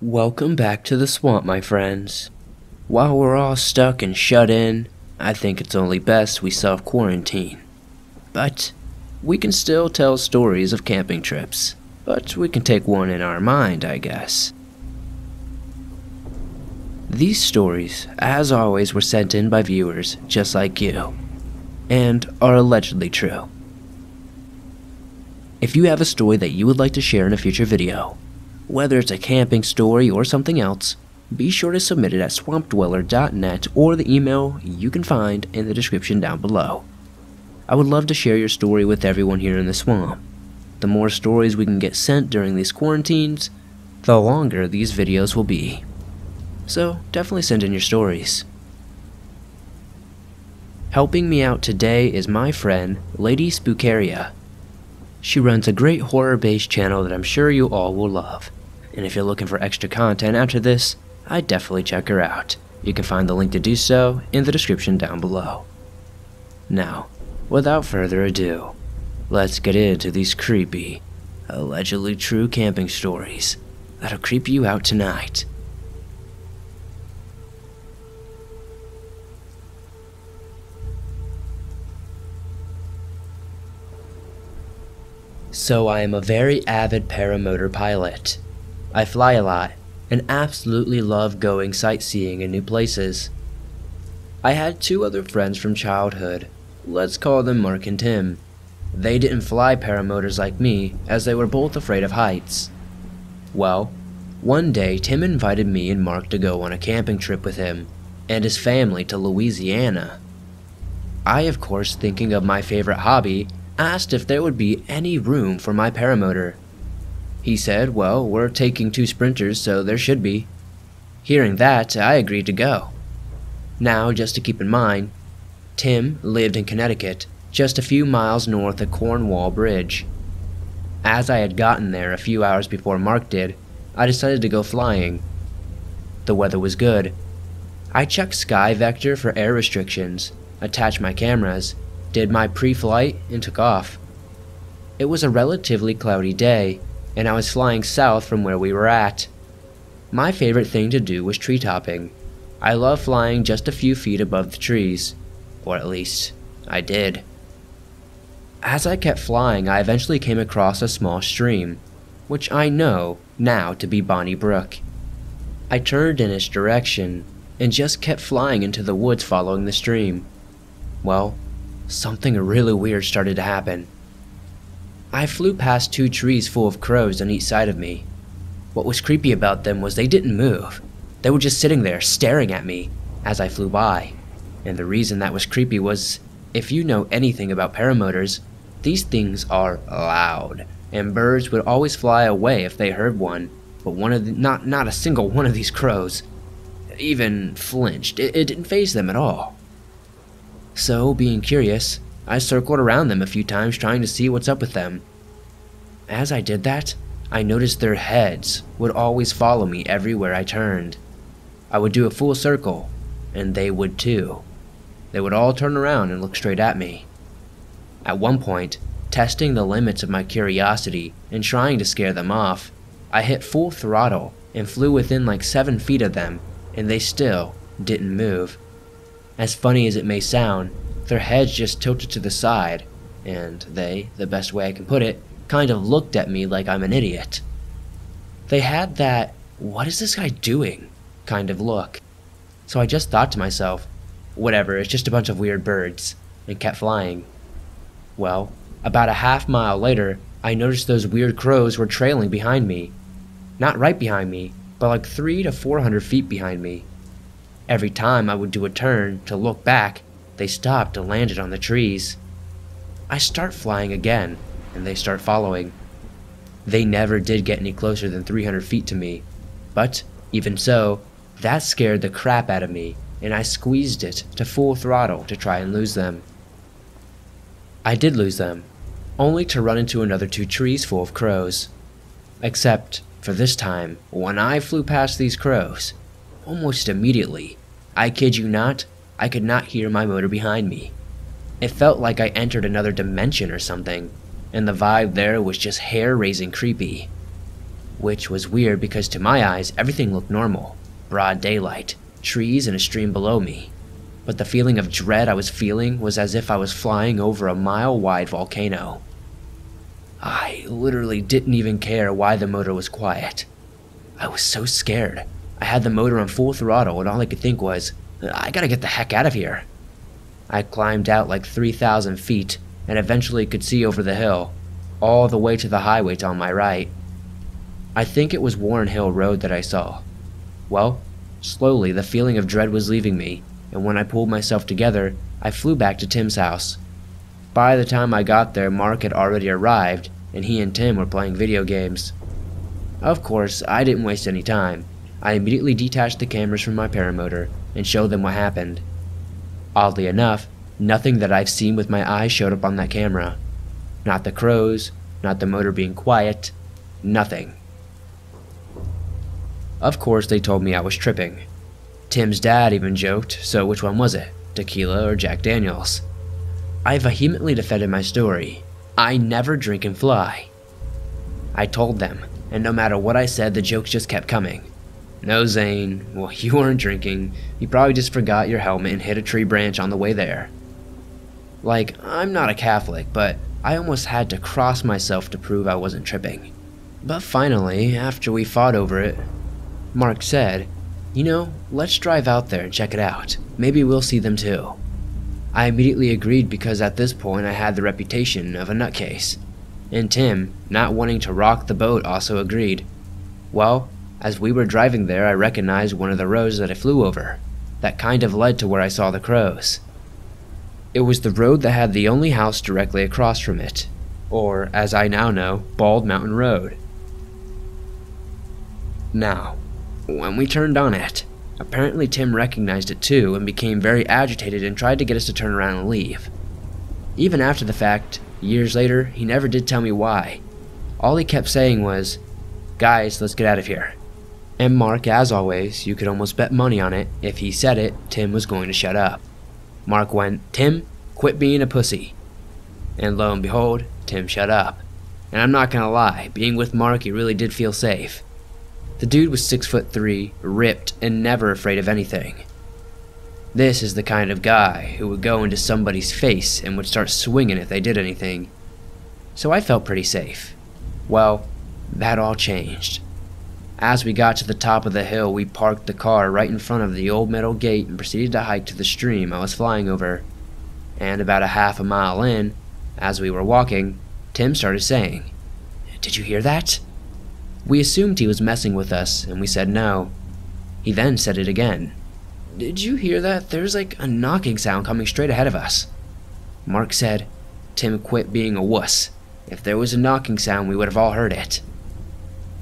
Welcome back to the swamp, my friends. While we're all stuck and shut in, I think it's only best we self-quarantine. But we can still tell stories of camping trips, but we can take one in our mind, I guess. These stories, as always, were sent in by viewers just like you, and are allegedly true. If you have a story that you would like to share in a future video, whether it's a camping story or something else, be sure to submit it at swampdweller.net or the email you can find in the description down below. I would love to share your story with everyone here in the swamp. The more stories we can get sent during these quarantines, the longer these videos will be. So definitely send in your stories. Helping me out today is my friend, Lady Spookaria. She runs a great horror-based channel that I'm sure you all will love. And if you're looking for extra content after this, I'd definitely check her out. You can find the link to do so in the description down below. Now, without further ado, let's get into these creepy, allegedly true camping stories that'll creep you out tonight. So I am a very avid paramotor pilot. I fly a lot and absolutely love going sightseeing in new places. I had two other friends from childhood. Let's call them Mark and Tim. They didn't fly paramotors like me as they were both afraid of heights. Well, one day Tim invited me and Mark to go on a camping trip with him and his family to Louisiana. I, of course, thinking of my favorite hobby, asked if there would be any room for my paramotor. He said, well, we're taking 2 sprinters, so there should be. Hearing that, I agreed to go. Now, just to keep in mind, Tim lived in Connecticut, just a few miles north of Cornwall Bridge. As I had gotten there a few hours before Mark did, I decided to go flying. The weather was good. I checked SkyVector for air restrictions, attached my cameras, did my pre-flight, and took off. It was a relatively cloudy day, and I was flying south from where we were at. My favorite thing to do was tree topping. I love flying just a few feet above the trees, or at least, I did. As I kept flying, I eventually came across a small stream, which I know now to be Bonnie Brook. I turned in its direction, and just kept flying into the woods following the stream. Well, something really weird started to happen. I flew past 2 trees full of crows on each side of me. What was creepy about them was they didn't move. They were just sitting there staring at me as I flew by. And the reason that was creepy was, if you know anything about paramotors, these things are loud, and birds would always fly away if they heard one, but not a single one of these crows even flinched. It didn't faze them at all. So, being curious, I circled around them a few times trying to see what's up with them. As I did that, I noticed their heads would always follow me everywhere I turned. I would do a full circle, and they would too. They would all turn around and look straight at me. At one point, testing the limits of my curiosity and trying to scare them off, I hit full throttle and flew within like 7 feet of them, and they still didn't move. As funny as it may sound, their heads just tilted to the side, and they, the best way I can put it, kind of looked at me like I'm an idiot. They had that, what is this guy doing, kind of look. So I just thought to myself, whatever, it's just a bunch of weird birds, and kept flying. Well, about a half-mile later, I noticed those weird crows were trailing behind me. Not right behind me, but like 300 to 400 feet behind me. Every time I would do a turn to look back, they stopped and landed on the trees. I start flying again, and they start following. They never did get any closer than 300 feet to me, but even so, that scared the crap out of me, and I squeezed it to full throttle to try and lose them. I did lose them, only to run into another 2 trees full of crows. Except, for this time, when I flew past these crows, almost immediately, I kid you not, I could not hear my motor behind me. It felt like I entered another dimension or something, and the vibe there was just hair-raising creepy. which was weird because to my eyes everything looked normal. Broad daylight, trees and a stream below me. But the feeling of dread I was feeling was as if I was flying over a mile-wide volcano. I literally didn't even care why the motor was quiet. I was so scared. I had the motor on full throttle and all I could think was, I gotta get the heck out of here. I climbed out like 3,000 feet and eventually could see over the hill, all the way to the highway on my right. I think it was Warren Hill Road that I saw. Well, slowly the feeling of dread was leaving me, and when I pulled myself together, I flew back to Tim's house. By the time I got there, Mark had already arrived, and he and Tim were playing video games. Of course, I didn't waste any time. I immediately detached the cameras from my paramotor and showed them what happened. Oddly enough, nothing that I've seen with my eyes showed up on that camera. Not the crows, not the motor being quiet, nothing. Of course, they told me I was tripping. Tim's dad even joked, so which one was it, tequila or Jack Daniels? I vehemently defended my story. I never drink and fly. I told them, and no matter what I said, the jokes just kept coming. No, Zane, well, you weren't drinking. You probably just forgot your helmet and hit a tree branch on the way there. Like, I'm not a Catholic, but I almost had to cross myself to prove I wasn't tripping. But finally, after we fought over it, Mark said, you know, let's drive out there and check it out. Maybe we'll see them too. I immediately agreed because at this point I had the reputation of a nutcase. And Tim, not wanting to rock the boat, also agreed. Well, as we were driving there, I recognized one of the roads that I flew over. That kind of led to where I saw the crows. It was the road that had the only house directly across from it, or, as I now know, Bald Mountain Road. Now, when we turned on it, apparently Tim recognized it too and became very agitated and tried to get us to turn around and leave. Even after the fact, years later, he never did tell me why. All he kept saying was, guys, let's get out of here. And Mark, as always, you could almost bet money on it, if he said it, Tim was going to shut up. Mark went, Tim, quit being a pussy. And lo and behold, Tim shut up. And I'm not gonna lie, being with Mark, he really did feel safe. The dude was 6'3", ripped, and never afraid of anything. This is the kind of guy who would go into somebody's face and would start swinging if they did anything. So I felt pretty safe. Well, that all changed. As we got to the top of the hill, we parked the car right in front of the old metal gate and proceeded to hike to the stream I was flying over. And about a half a mile in, as we were walking, Tim started saying, "Did you hear that?" We assumed he was messing with us, and we said no. He then said it again. "Did you hear that? There's like a knocking sound coming straight ahead of us." Mark said, "Tim, quit being a wuss. If there was a knocking sound, we would have all heard it."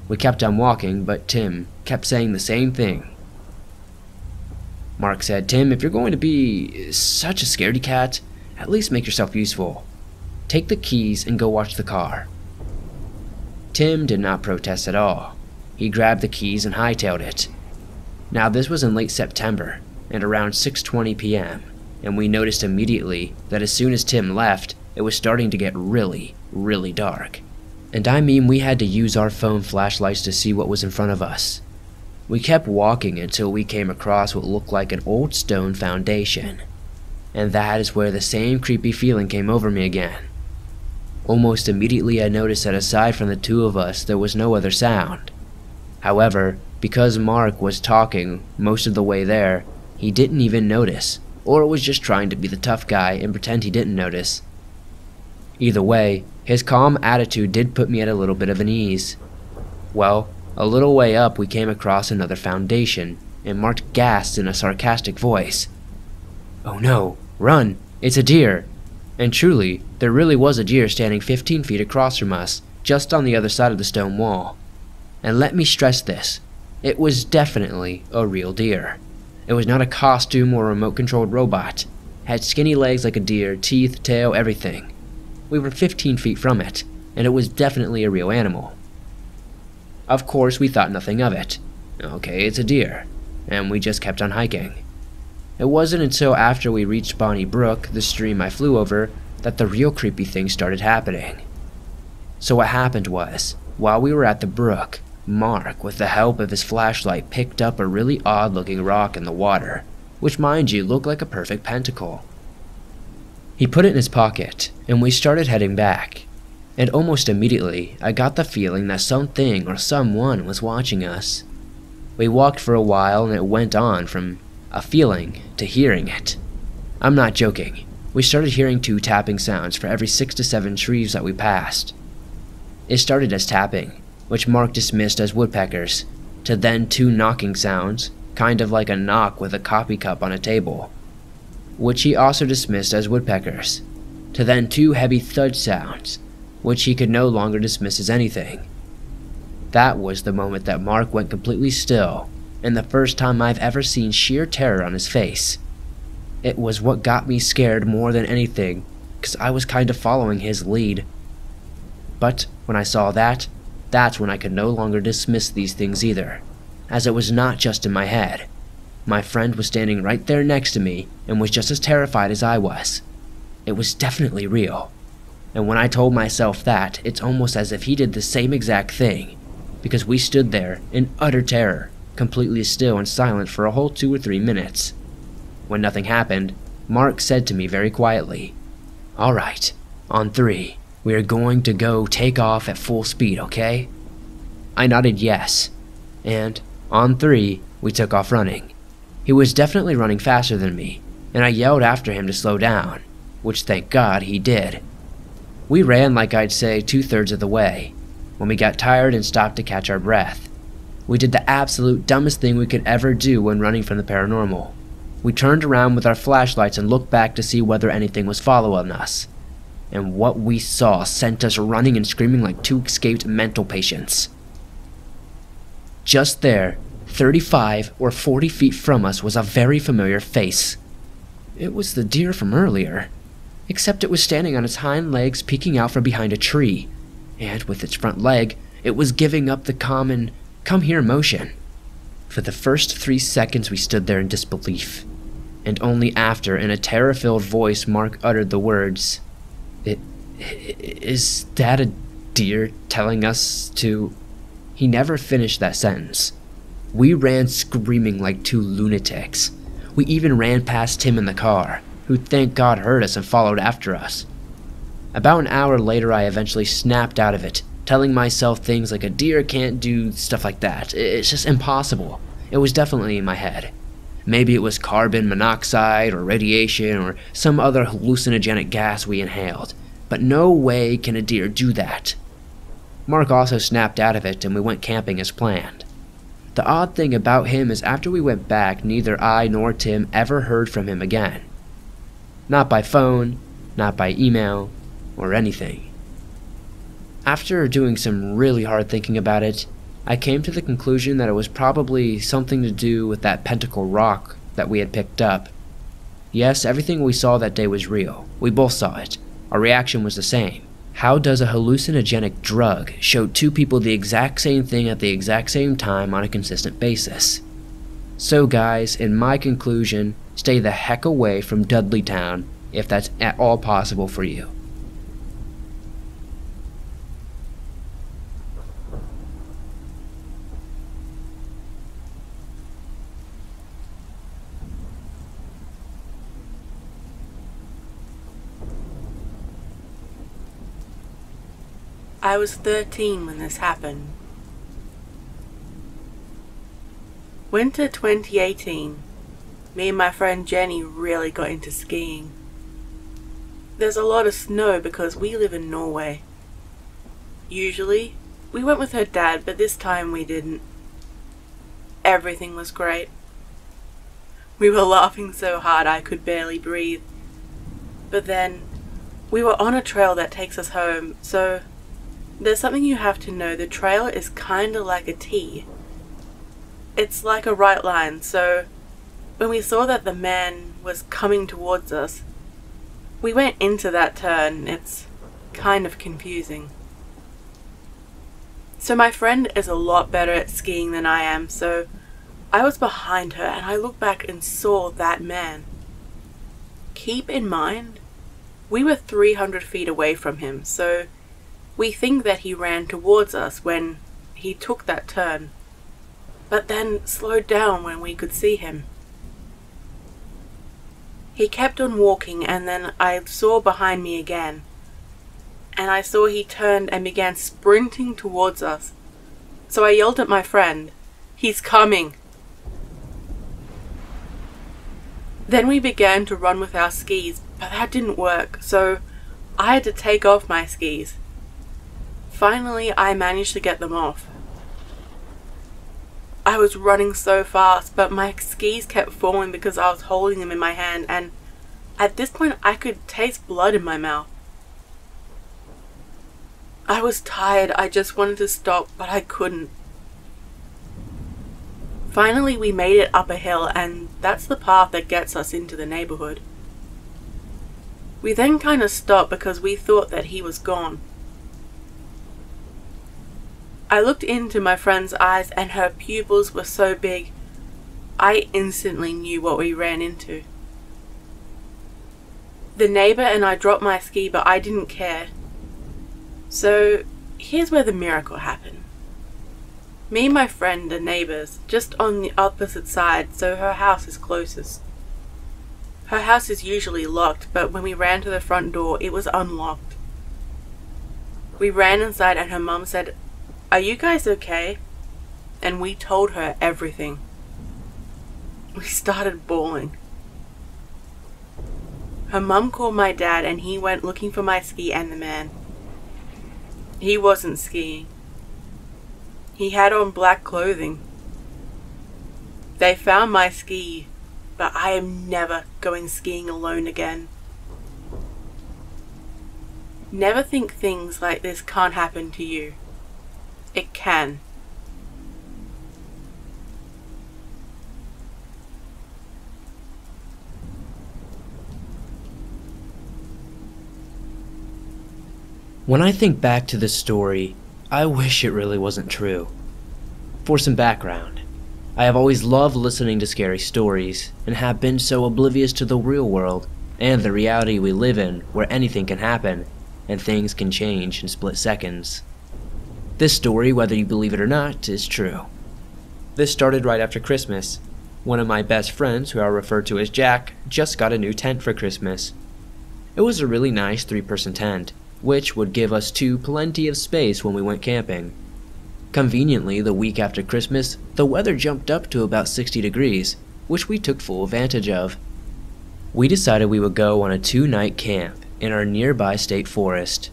We kept on walking, but Tim kept saying the same thing. Mark said, "Tim, if you're going to be such a scaredy cat, at least make yourself useful. Take the keys and go watch the car." Tim did not protest at all. He grabbed the keys and hightailed it. Now this was in late September, and around 6:20 p.m., and we noticed immediately that as soon as Tim left, it was starting to get really, really dark. And I mean we had to use our phone flashlights to see what was in front of us. We kept walking until we came across what looked like an old stone foundation. And that is where the same creepy feeling came over me again. Almost immediately I noticed that aside from the two of us, there was no other sound. However, because Mark was talking most of the way there, he didn't even notice, or was just trying to be the tough guy and pretend he didn't notice. Either way, his calm attitude did put me at a little bit of an ease. Well, a little way up we came across another foundation, and Mark gasped in a sarcastic voice, "Oh no, run, it's a deer!" And truly, there really was a deer standing 15 feet across from us, just on the other side of the stone wall. And let me stress this, it was definitely a real deer. It was not a costume or remote-controlled robot. It had skinny legs like a deer, teeth, tail, everything. We were 15 feet from it, and it was definitely a real animal. Of course, we thought nothing of it. Okay, it's a deer. And we just kept on hiking. It wasn't until after we reached Bonnie Brook, the stream I flew over, that the real creepy thing started happening. So what happened was, while we were at the brook, Mark, with the help of his flashlight, picked up a really odd-looking rock in the water, which, mind you, looked like a perfect pentacle. He put it in his pocket, and we started heading back. And almost immediately, I got the feeling that something or someone was watching us. We walked for a while, and it went on from a feeling to hearing it. I'm not joking. We started hearing 2 tapping sounds for every 6 to 7 trees that we passed. It started as tapping, which Mark dismissed as woodpeckers, to then 2 knocking sounds, kind of like a knock with a coffee cup on a table, which he also dismissed as woodpeckers, to then 2 heavy thud sounds, which he could no longer dismiss as anything. That was the moment that Mark went completely still, and the first time I've ever seen sheer terror on his face. It was what got me scared more than anything, because I was kind of following his lead. But when I saw that, that's when I could no longer dismiss these things either, as it was not just in my head. My friend was standing right there next to me and was just as terrified as I was. It was definitely real. And when I told myself that, it's almost as if he did the same exact thing, because we stood there in utter terror, completely still and silent for a whole 2 or 3 minutes. When nothing happened, Mark said to me very quietly, "All right, on 3, we are going to go take off at full speed, okay?" I nodded yes, and on 3, we took off running. He was definitely running faster than me, and I yelled after him to slow down, which thank God he did. We ran like I'd say 2/3 of the way, when we got tired and stopped to catch our breath. We did the absolute dumbest thing we could ever do when running from the paranormal. We turned around with our flashlights and looked back to see whether anything was following us. And what we saw sent us running and screaming like 2 escaped mental patients. Just there, 35 or 40 feet from us, was a very familiar face. It was the deer from earlier, except it was standing on its hind legs peeking out from behind a tree, and with its front leg, it was giving up the common "come here" motion. For the first 3 seconds we stood there in disbelief, and only after, in a terror-filled voice, Mark uttered the words, Is that a deer telling us to..." He never finished that sentence. We ran screaming like 2 lunatics. We even ran past Tim in the car, who thank God heard us and followed after us. About an hour later I eventually snapped out of it, telling myself things like a deer can't do stuff like that. It's just impossible. It was definitely in my head. Maybe it was carbon monoxide or radiation or some other hallucinogenic gas we inhaled, but no way can a deer do that. Mark also snapped out of it and we went camping as planned. The odd thing about him is after we went back, neither I nor Tim ever heard from him again. Not by phone, not by email, or anything. After doing some really hard thinking about it, I came to the conclusion that it was probably something to do with that pentacle rock that we had picked up. Yes, everything we saw that day was real. We both saw it. Our reaction was the same. How does a hallucinogenic drug show 2 people the exact same thing at the exact same time on a consistent basis? So guys, in my conclusion, stay the heck away from Dudleytown if that's at all possible for you. I was 13 when this happened. Winter 2018, me and my friend Jenny really got into skiing. There's a lot of snow because we live in Norway. Usually, we went with her dad, but this time we didn't. Everything was great. We were laughing so hard I could barely breathe. But then, we were on a trail that takes us home, so there's something you have to know. The trail is kinda like a T. It's like a right line, so when we saw that the man was coming towards us, we went into that turn. It's kind of confusing. So my friend is a lot better at skiing than I am, so I was behind her and I looked back and saw that man. Keep in mind, we were 300 feet away from him, so we think that he ran towards us when he took that turn, but then slowed down when we could see him. He kept on walking, and then I saw behind me again, and I saw he turned and began sprinting towards us. So I yelled at my friend, "He's coming!" Then we began to run with our skis, but that didn't work, so I had to take off my skis. Finally, I managed to get them off. I was running so fast, but my skis kept falling because I was holding them in my hand, and at this point I could taste blood in my mouth. I was tired, I just wanted to stop, but I couldn't. Finally, we made it up a hill, and that's the path that gets us into the neighborhood. We then kind of stopped because we thought that he was gone. I looked into my friend's eyes, and her pupils were so big, I instantly knew what we ran into. The neighbor and I dropped my ski, but I didn't care. So here's where the miracle happened. Me and my friend are neighbors, just on the opposite side, so her house is closest. Her house is usually locked, but when we ran to the front door, it was unlocked. We ran inside and her mum said, "Are you guys okay?" And we told her everything. We started bawling. Her mum called my dad and he went looking for my ski and the man. He wasn't skiing. He had on black clothing. They found my ski, but I am never going skiing alone again. Never think things like this can't happen to you. It can. When I think back to this story, I wish it really wasn't true. For some background, I have always loved listening to scary stories and have been so oblivious to the real world and the reality we live in where anything can happen and things can change in split seconds. This story, whether you believe it or not, is true. This started right after Christmas. One of my best friends, who I'll refer to as Jack, just got a new tent for Christmas. It was a really nice 3-person tent, which would give us two plenty of space when we went camping. Conveniently, the week after Christmas, the weather jumped up to about 60 degrees, which we took full advantage of. We decided we would go on a 2-night camp in our nearby state forest.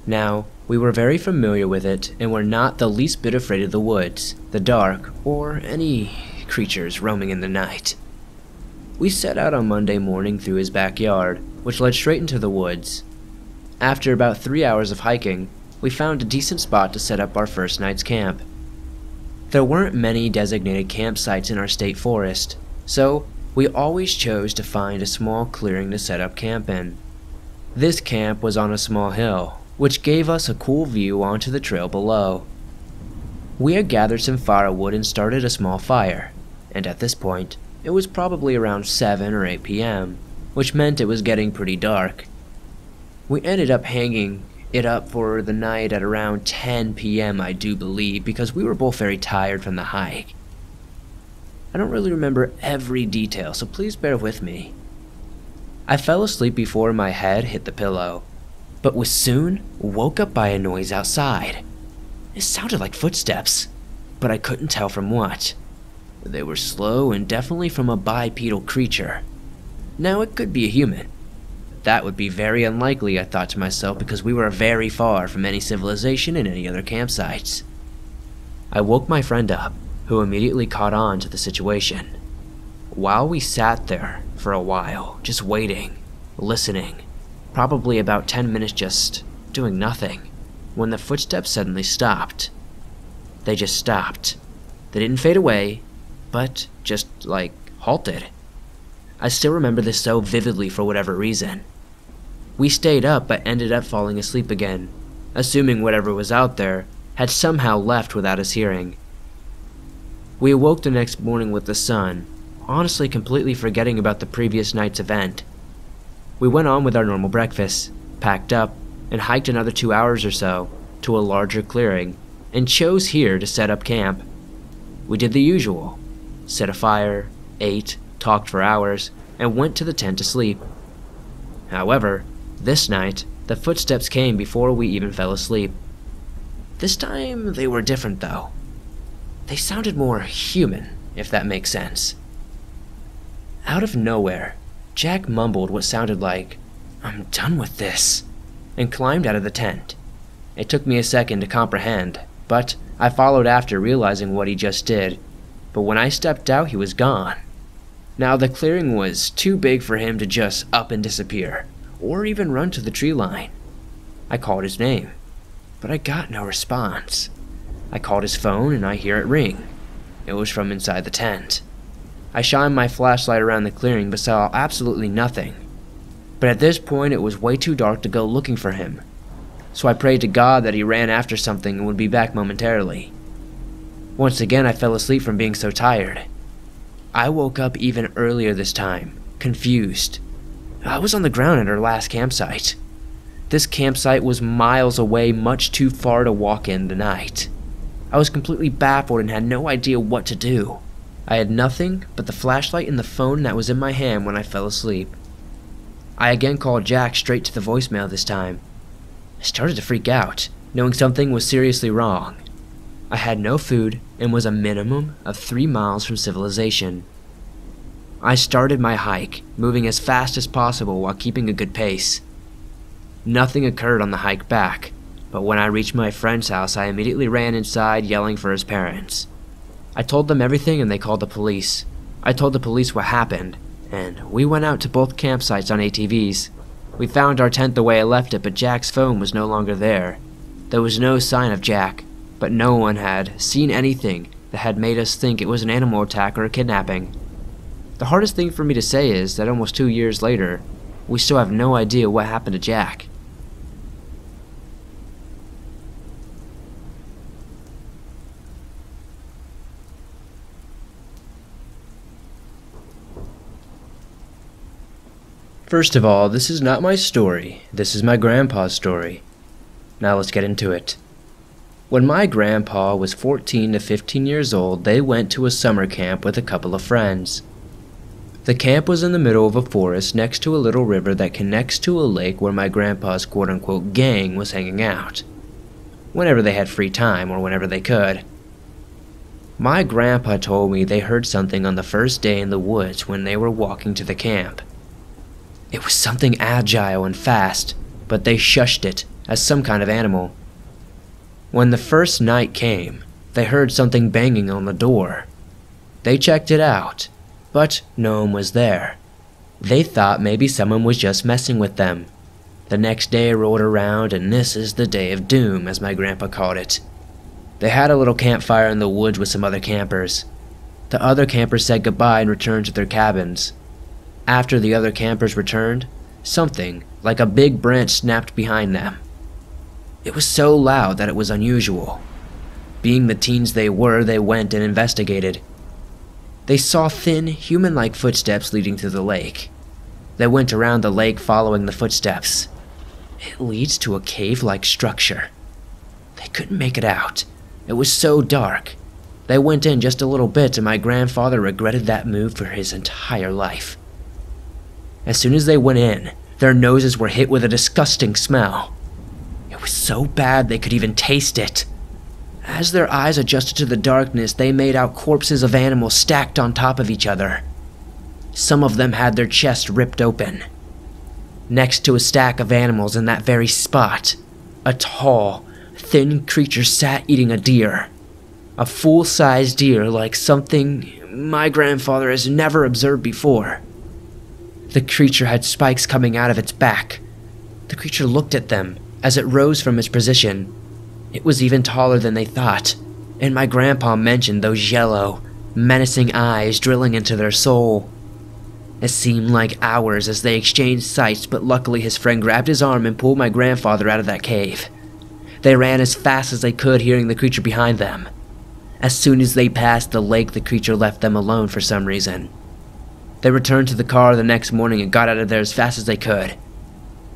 Now, we were very familiar with it and were not the least bit afraid of the woods, the dark, or any creatures roaming in the night. We set out on Monday morning through his backyard, which led straight into the woods. After about 3 hours of hiking, we found a decent spot to set up our first night's camp. There weren't many designated campsites in our state forest, so we always chose to find a small clearing to set up camp in. This camp was on a small hill, which gave us a cool view onto the trail below. We had gathered some firewood and started a small fire, and at this point, it was probably around 7 or 8 p.m., which meant it was getting pretty dark. We ended up hanging it up for the night at around 10 p.m. I do believe, because we were both very tired from the hike. I don't really remember every detail, so please bear with me. I fell asleep before my head hit the pillow, but was soon woke up by a noise outside. It sounded like footsteps, but I couldn't tell from what. They were slow and definitely from a bipedal creature. Now it could be a human. That would be very unlikely, I thought to myself, because we were very far from any civilization and any other campsites. I woke my friend up, who immediately caught on to the situation. While we sat there for a while, just waiting, listening, probably about 10 minutes just doing nothing, when the footsteps suddenly stopped. They just stopped. They didn't fade away, but just, halted. I still remember this so vividly for whatever reason. We stayed up but ended up falling asleep again, assuming whatever was out there had somehow left without us hearing. We awoke the next morning with the sun, honestly completely forgetting about the previous night's event. We went on with our normal breakfast, packed up, and hiked another 2 hours or so to a larger clearing and chose here to set up camp. We did the usual: set a fire, ate, talked for hours, and went to the tent to sleep. However, this night, the footsteps came before we even fell asleep. This time, they were different though. They sounded more human, if that makes sense. Out of nowhere, Jack mumbled what sounded like, "I'm done with this," and climbed out of the tent. It took me a second to comprehend, but I followed after, realizing what he just did. But when I stepped out, he was gone. Now the clearing was too big for him to just up and disappear, or even run to the tree line. I called his name, but I got no response. I called his phone and I hear it ring. It was from inside the tent. I shined my flashlight around the clearing but saw absolutely nothing. But at this point it was way too dark to go looking for him. So I prayed to God that he ran after something and would be back momentarily. Once again I fell asleep from being so tired. I woke up even earlier this time, confused. I was on the ground at our last campsite. This campsite was miles away, much too far to walk in the night. I was completely baffled and had no idea what to do. I had nothing but the flashlight and the phone that was in my hand when I fell asleep. I again called Jack straight to the voicemail this time. I started to freak out, knowing something was seriously wrong. I had no food and was a minimum of 3 miles from civilization. I started my hike, moving as fast as possible while keeping a good pace. Nothing occurred on the hike back, but when I reached my friend's house, I immediately ran inside yelling for his parents. I told them everything and they called the police. I told the police what happened, and we went out to both campsites on ATVs. We found our tent the way I left it, but Jack's phone was no longer there. There was no sign of Jack, but no one had seen anything that had made us think it was an animal attack or a kidnapping. The hardest thing for me to say is that almost 2 years later, we still have no idea what happened to Jack. First of all, this is not my story. This is my grandpa's story. Now let's get into it. When my grandpa was 14 to 15 years old, they went to a summer camp with a couple of friends. The camp was in the middle of a forest next to a little river that connects to a lake where my grandpa's quote-unquote gang was hanging out, whenever they had free time or whenever they could. My grandpa told me they heard something on the first day in the woods when they were walking to the camp. It was something agile and fast, but they shushed it as some kind of animal. When the first night came, they heard something banging on the door. They checked it out, but no one was there. They thought maybe someone was just messing with them. The next day rolled around, and this is the day of doom, as my grandpa called it. They had a little campfire in the woods with some other campers. The other campers said goodbye and returned to their cabins. After the other campers returned, something like a big branch snapped behind them. It was so loud that it was unusual. Being the teens they were, they went and investigated. They saw thin, human-like footsteps leading to the lake. They went around the lake following the footsteps. It leads to a cave-like structure. They couldn't make it out. It was so dark. They went in just a little bit and my grandfather regretted that move for his entire life. As soon as they went in, their noses were hit with a disgusting smell. It was so bad they could even taste it. As their eyes adjusted to the darkness, they made out corpses of animals stacked on top of each other. Some of them had their chests ripped open. Next to a stack of animals in that very spot, a tall, thin creature sat eating a deer. A full-size deer like something my grandfather has never observed before. The creature had spikes coming out of its back. The creature looked at them as it rose from its position. It was even taller than they thought, and my grandpa mentioned those yellow, menacing eyes drilling into their soul. It seemed like hours as they exchanged sights, but luckily his friend grabbed his arm and pulled my grandfather out of that cave. They ran as fast as they could, hearing the creature behind them. As soon as they passed the lake, the creature left them alone for some reason. They returned to the car the next morning and got out of there as fast as they could.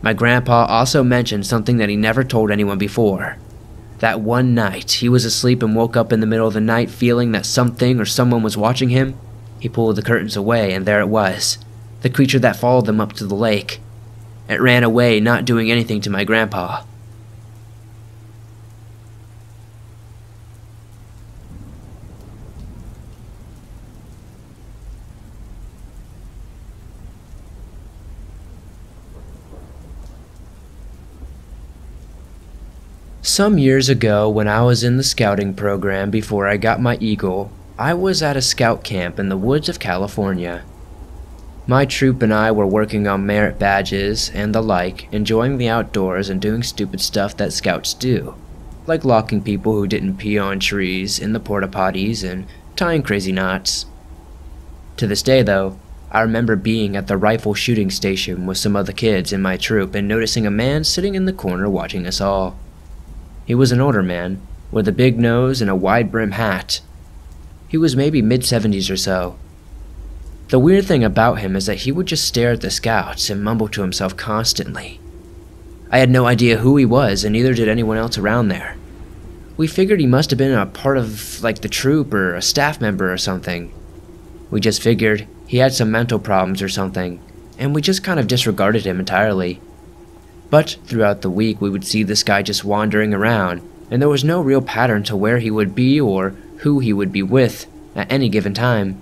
My grandpa also mentioned something that he never told anyone before. That one night, he was asleep and woke up in the middle of the night feeling that something or someone was watching him. He pulled the curtains away, and there it was, the creature that followed them up to the lake. It ran away, not doing anything to my grandpa. Some years ago, when I was in the scouting program before I got my Eagle, I was at a scout camp in the woods of California. My troop and I were working on merit badges and the like, enjoying the outdoors and doing stupid stuff that scouts do, like locking people who didn't pee on trees in the porta potties and tying crazy knots. To this day, though, I remember being at the rifle shooting station with some other kids in my troop and noticing a man sitting in the corner watching us all. He was an older man, with a big nose and a wide-brim hat. He was maybe mid-70s or so. The weird thing about him is that he would just stare at the scouts and mumble to himself constantly. I had no idea who he was, and neither did anyone else around there. We figured he must have been a part of, like, the troop or a staff member or something. We just figured he had some mental problems or something, and we just kind of disregarded him entirely. But throughout the week we would see this guy just wandering around, and there was no real pattern to where he would be or who he would be with at any given time.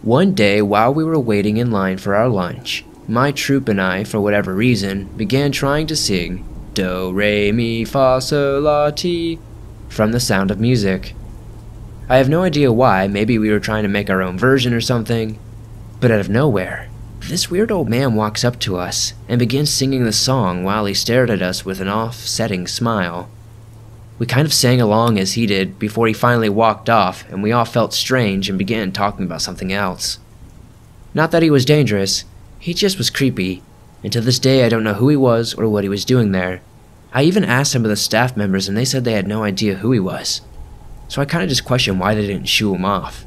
One day, while we were waiting in line for our lunch, my troop and I, for whatever reason, began trying to sing Do, Re, Mi, Fa, Sol, La, Ti from The Sound of Music. I have no idea why, maybe we were trying to make our own version or something, but out of nowhere, this weird old man walks up to us and begins singing the song while he stared at us with an offsetting smile. We kind of sang along as he did before he finally walked off, and we all felt strange and began talking about something else. Not that he was dangerous, he just was creepy, and to this day I don't know who he was or what he was doing there. I even asked some of the staff members and they said they had no idea who he was, so I kind of just questioned why they didn't shoo him off.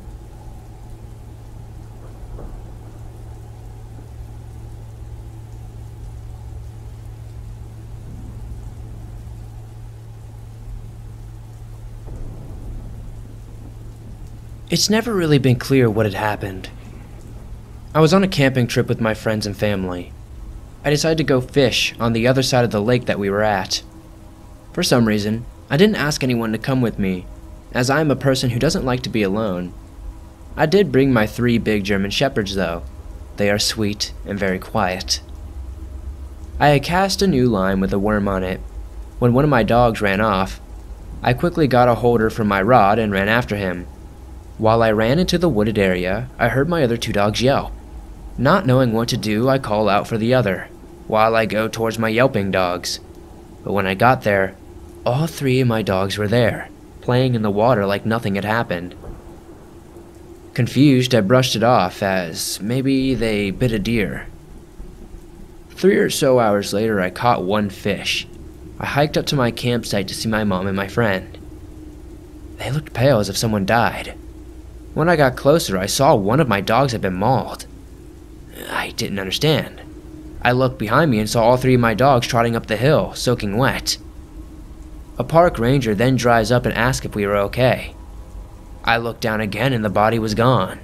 It's never really been clear what had happened. I was on a camping trip with my friends and family. I decided to go fish on the other side of the lake that we were at. For some reason, I didn't ask anyone to come with me, as I am a person who doesn't like to be alone. I did bring my 3 big German Shepherds though. They are sweet and very quiet. I had cast a new line with a worm on it. When one of my dogs ran off, I quickly got a holder from my rod and ran after him. While I ran into the wooded area, I heard my other 2 dogs yelp. Not knowing what to do, I call out for the other, while I go towards my yelping dogs. But when I got there, all 3 of my dogs were there, playing in the water like nothing had happened. Confused, I brushed it off as maybe they bit a deer. 3 or so hours later, I caught 1 fish. I hiked up to my campsite to see my mom and my friend. They looked pale as if someone died. When I got closer, I saw one of my dogs had been mauled. I didn't understand. I looked behind me and saw all 3 of my dogs trotting up the hill, soaking wet. A park ranger then drives up and asks if we were okay. I looked down again and the body was gone.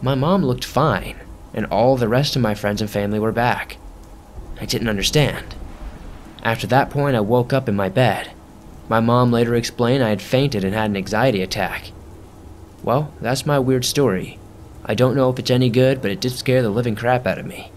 My mom looked fine, and all the rest of my friends and family were back. I didn't understand. After that point, I woke up in my bed. My mom later explained I had fainted and had an anxiety attack. Well, that's my weird story. I don't know if it's any good, but it did scare the living crap out of me.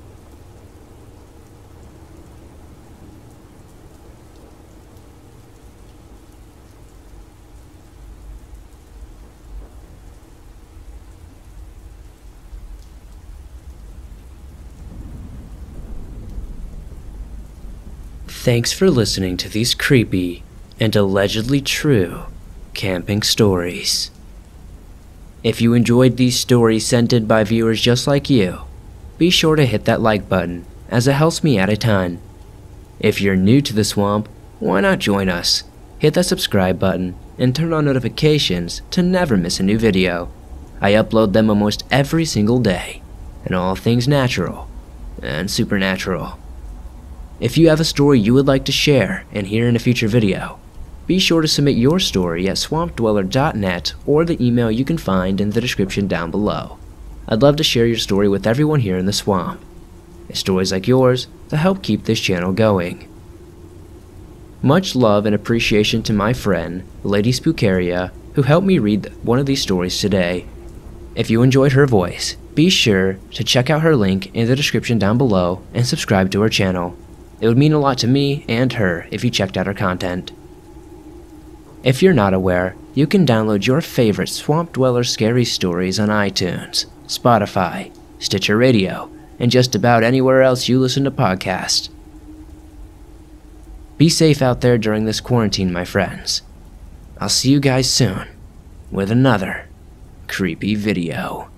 Thanks for listening to these creepy and allegedly true camping stories. If you enjoyed these stories sent in by viewers just like you, be sure to hit that like button, as it helps me out a ton. If you're new to the swamp, why not join us? Hit that subscribe button and turn on notifications to never miss a new video. I upload them almost every single day, and all things natural and supernatural. If you have a story you would like to share and hear in a future video, Be sure to submit your story at swampdweller.net or the email you can find in the description down below. I'd love to share your story with everyone here in the swamp. It's stories like yours that help keep this channel going. Much love and appreciation to my friend, Lady Spookaria, who helped me read one of these stories today. If you enjoyed her voice, be sure to check out her link in the description down below and subscribe to her channel. It would mean a lot to me and her if you checked out her content. If you're not aware, you can download your favorite Swamp Dweller scary stories on iTunes, Spotify, Stitcher Radio, and just about anywhere else you listen to podcasts. Be safe out there during this quarantine, my friends. I'll see you guys soon with another creepy video.